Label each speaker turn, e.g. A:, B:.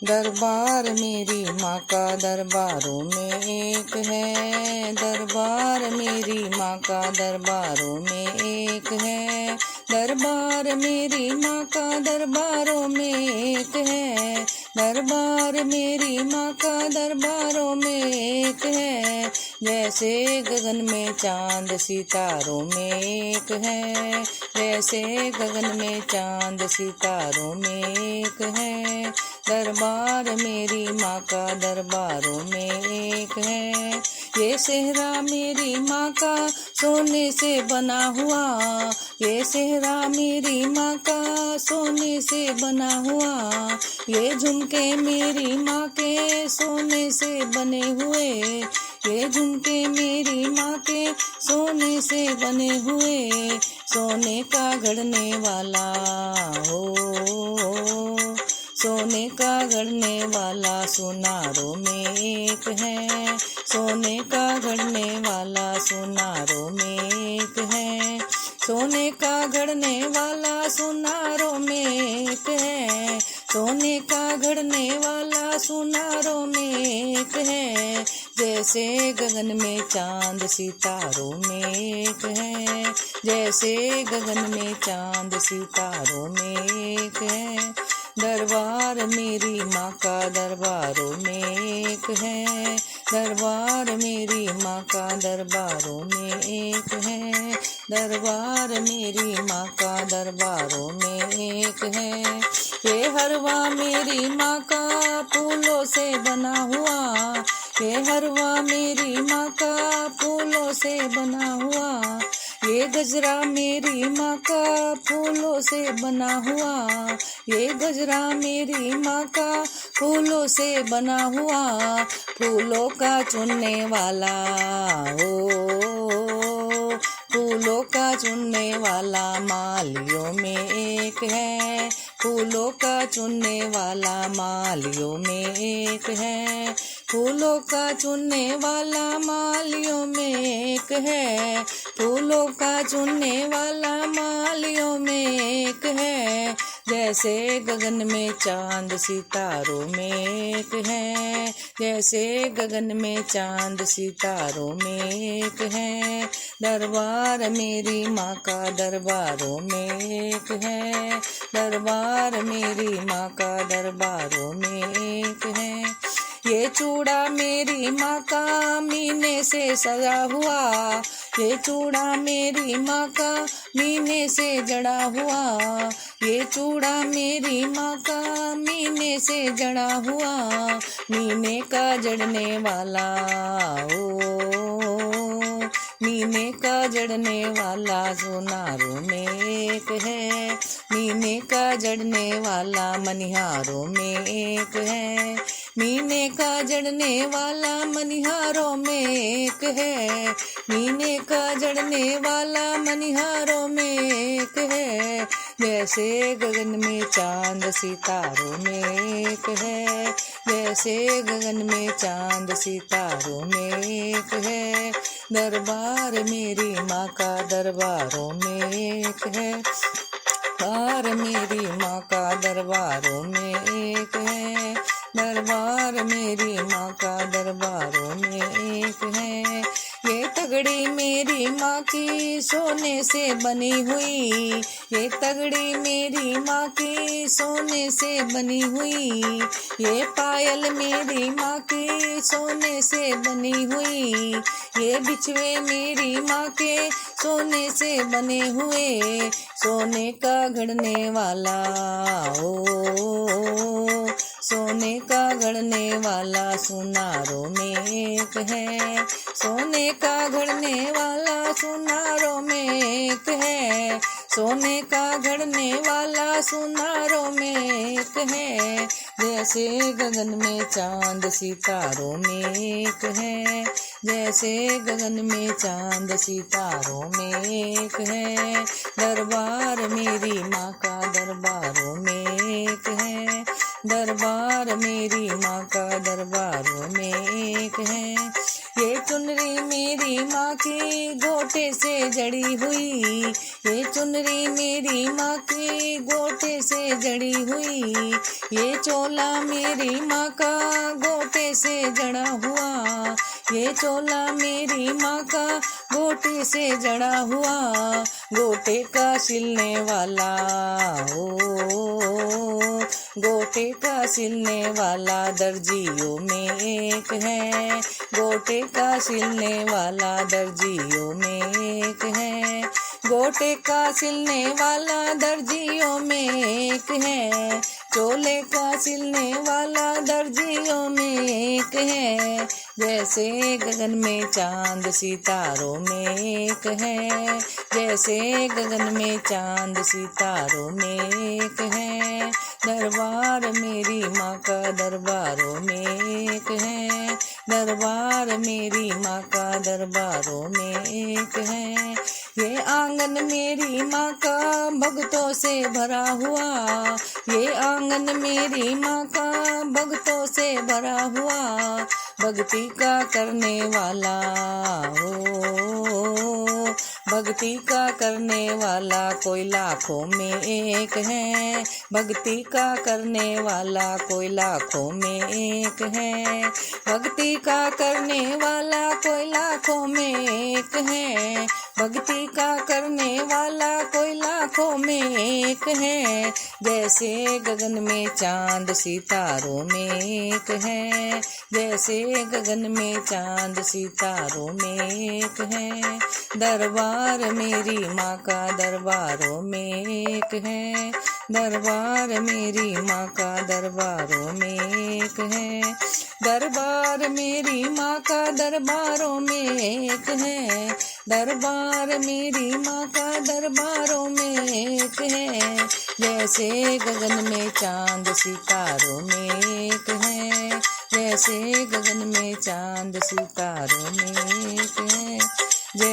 A: दरबार मेरी माँ का दरबारों में एक है। दरबार मेरी माँ का दरबारों में एक है। दरबार मेरी माँ का दरबारों में एक है। दरबार मेरी माँ का दरबारों में एक है। जैसे गगन में चांद सितारों में एक है। जैसे गगन में चांद सितारों में एक है। दरबार मेरी माँ का दरबारों में एक है। ये सेहरा मेरी माँ का सोने से बना हुआ। ये सेहरा मेरी माँ का सोने से बना हुआ। ये झुमके मेरी माँ के सोने से बने हुए। ये झुमके मेरी माँ के सोने से बने हुए। सोने का गढ़ने वाला हो। सोने का गढ़ने वाला सुनारों में एक है। सोने का गढ़ने वाला सुनारों में एक है। सोने का गढ़ने वाला सुनारों में एक है। सोने का गढ़ने वाला सुनारों में एक है। जैसे गगन में चांद सितारों में एक है। जैसे गगन में चांद सितारों में एक है। दरबार मेरी माँ का दरबारों में एक है। दरबार मेरी माँ का दरबारों में एक है। दरबार मेरी माँ का दरबारों में एक है। ये हरवा मेरी माँ का फूलों से बना हुआ। ये हरवा मेरी माँ का फूलों से बना हुआ। ये गजरा मेरी माँ का फूलों से बना हुआ। ये गजरा मेरी माँ का फूलों से बना हुआ। फूलों का चुनने वाला हो। फूलों का चुनने वाला मालियों में एक है। फूलों का चुनने वाला मालियों में एक है। फूलों का चुनने वाला मालियों में एक है। फूलों का चुनने वाला मालियों में एक है। जैसे गगन में चांद सितारों में एक है। जैसे गगन में चांद सितारों में एक है। दरबार मेरी माँ का दरबारों में एक है। दरबार मेरी माँ का दरबारों में एक है। ये चूड़ा मेरी माँ का मीने से सजा हुआ। ये चूड़ा मेरी माँ का मीने से जड़ा हुआ। ये चूड़ा मेरी माँ का मीने से जड़ा हुआ। मीने का जड़ने वाला ओ। मीने का जड़ने वाला सुनारों में एक है। मीने का जड़ने वाला मनिहारों में एक है। मीने का जड़ने वाला मनिहारों में एक है। मीने का जड़ने वाला मनिहारों में एक है। जैसे गगन में चांद सितारों में एक है। जैसे गगन में चांद सितारों में एक है। दरबार मेरी माँ का दरबारों में एक है। दरबार मेरी माँ का दरबारों में एक है। दरबार मेरी माँ का दरबारों में एक है। ये तगड़ी मेरी माँ की सोने से बनी हुई। ये तगड़ी मेरी माँ की सोने से बनी हुई। ये पायल मेरी माँ की सोने से बनी हुई। ये बिछवे मेरी माँ के सोने से बने हुए। सोने का गढ़ने वाला हो। सोने का गढ़ने वाला सुनारों में एक है। सोने का गढ़ने वाला सुनारों में एक है। सोने का गढ़ने वाला सुनारों में एक है। जैसे गगन में चांद सितारों में एक है। जैसे गगन में चांद सितारों में एक है। दरबार मेरी माँ का दरबारों में एक है। दरबार मेरी माँ का दरबारों में एक है। ये चुनरी मेरी माँ की गोटे से जड़ी हुई, ये चुनरी मेरी माँ की गोटे से जड़ी हुई, ये चोला मेरी माँ का गोटे से जड़ा हुआ, ये चोला मेरी माँ का गोटे से जड़ा हुआ, गोटे का सिलने वाला गोटे का सिलने वाला दर्जियों में एक है, गोटे का सिलने वाला दर्जियों में एक है, गोटे का सिलने वाला दर्जियों में एक है, चोले का सिलने वाला दर्जियों में एक है, जैसे गगन में चांद सितारों में एक है, जैसे गगन में चांद सितारों में एक है, दरबार मेरी माँ का दरबारों में एक है, दरबार मेरी माँ का दरबारों में एक है, ये आंगन मेरी माँ का भक्तों से भरा हुआ, ये आंगन मेरी माँ का भक्तों से भरा हुआ, भक्ति का करने वाला भक्ति का करने वाला कोई लाखों में एक है, भक्ति का करने वाला कोई लाखों में एक है, भक्ति का करने वाला कोई लाखों में एक है, भक्ति का करने वाला कोई लाखों में एक है, जैसे गगन में चांद सितारों में एक है, जैसे गगन में चांद सितारों में एक है, दरबार मेरी माँ का दरबारों में एक है, दरबार मेरी माँ का दरबारों में एक है, दरबार मेरी माँ का दरबारों में एक है, दरबार मेरी माँ का दरबारों में एक है, जैसे गगन में चांद सितारों में एक है, जैसे गगन में चांद सितारों में एक है। जय